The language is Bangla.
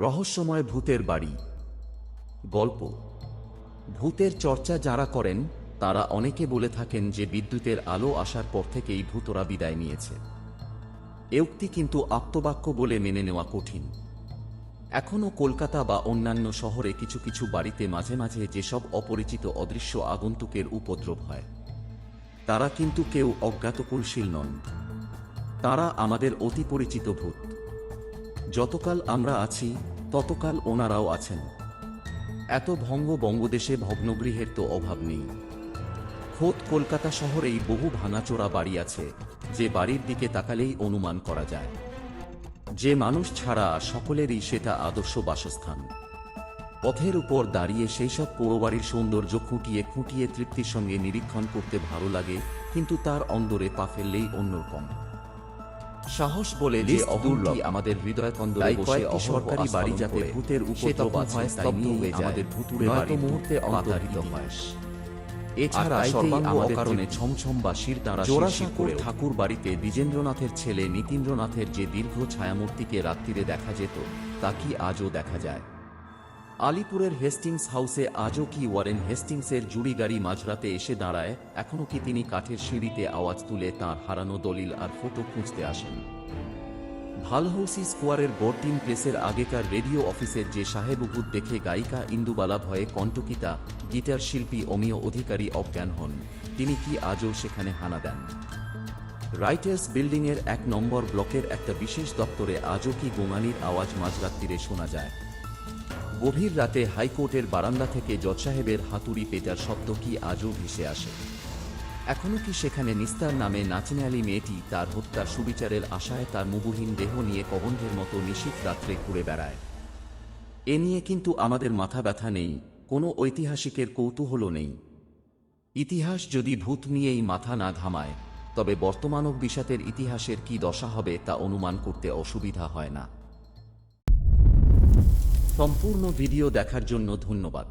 রহস্যময় ভূতের বাড়ি। গল্প। ভূতের চর্চা যারা করেন তারা অনেকে বলে থাকেন যে বিদ্যুতের আলো আসার পর থেকেই ভূতরা বিদায় নিয়েছে। এ উক্তি কিন্তু আপ্তবাক্য বলে মেনে নেওয়া কঠিন। এখনও কলকাতা বা অন্যান্য শহরে কিছু কিছু বাড়িতে মাঝে মাঝে যেসব অপরিচিত অদৃশ্য আগন্তুকের উপদ্রব হয়, তারা কিন্তু কেউ অজ্ঞাতকুলশীল নন। তারা আমাদের অতি পরিচিত ভূত। যতকাল আমরা আছি ততকাল ওনারাও আছেন। এত ভঙ্গ বঙ্গদেশে ভগ্নগৃহের তো অভাব নেই। খোদ কলকাতা শহরেই বহু ভাঙাচোরা বাড়ি আছে, যে বাড়ির দিকে তাকালেই অনুমান করা যায় যে মানুষ ছাড়া সকলেরই সেটা আদর্শ বাসস্থান। পথের উপর দাঁড়িয়ে সেই সব পোড়োবাড়ির সৌন্দর্য খুঁটিয়ে খুঁটিয়ে তৃপ্তির সঙ্গে নিরীক্ষণ করতে ভালো লাগে, কিন্তু তার অন্দরে পা ফেললেই অন্যরকম সাহস বলে যে অদূরটি আমাদের হৃদয় কন্দরে বসে সরকারি বাড়ি যাতে ভূতের উপদ্রব হয় তাই নিয়ে আমাদের ভুতুড়ে বাড়ি মুহূর্তে অন্তর্হিত হয়। এছাড়া সর্বাঙ্গ অকারণে ছমছম বা শিরদাঁড়া জোড়াসাঁকোর ঠাকুর বাড়িতে দ্বিজেন্দ্রনাথের ছেলে নীতীন্দ্রনাথের যে দীর্ঘ ছায়ামূর্তিকে রাত্রিরে দেখা যেত, তা কি আজও দেখা যায়? আলিপুরের হেস্টিংস হাউসে আজও কি ওয়ারেন হেস্টিংসের জুড়ি গাড়ি মাঝরাতে এসে দাঁড়ায়? এখনও কি তিনি কাঠের সিঁড়িতে আওয়াজ তুলে তাঁর হারানো দলিল আর ফটো খুঁজতে আসেন? ভালহৌসি স্কোয়ারের বোর্ডিং প্লেসের আগেকার রেডিও অফিসের যে সাহেবভূত দেখে গায়িকা ইন্দুবালা ভয়ে কণ্টকিতা, গিটার শিল্পী অমিয় অধিকারী অজ্ঞান হন, তিনি কি আজও সেখানে হানা দেন? রাইটার্স বিল্ডিংয়ের ১ নম্বর ব্লকের একটা বিশেষ দপ্তরে আজও কি গোঙানির আওয়াজ মাঝরাত্রিরে শোনা যায়? গভীর রাতে হাইকোর্টের বারান্দা থেকে জজ সাহেবের হাতুড়ি পেটার শব্দ কি আজও ভেসে আসে? এখনও কি সেখানে নিস্তার নামে নাচনেয়ালি মেয়েটি তার হত্যার সুবিচারের আশায় তার মুগুহীন দেহ নিয়ে কবন্ধের মতো নিশীথ রাত্রে ঘুরে বেড়ায়? এ নিয়ে কিন্তু আমাদের মাথা ব্যথা নেই, কোনো ঐতিহাসিকের কৌতূহল নেই। ইতিহাস যদি ভূত নিয়েই মাথা না ঘামায়, তবে বর্তমানক বিষাদের ইতিহাসের কি দশা হবে তা অনুমান করতে অসুবিধা হয় না। সম্পূর্ণ ভিডিও দেখার জন্য ধন্যবাদ।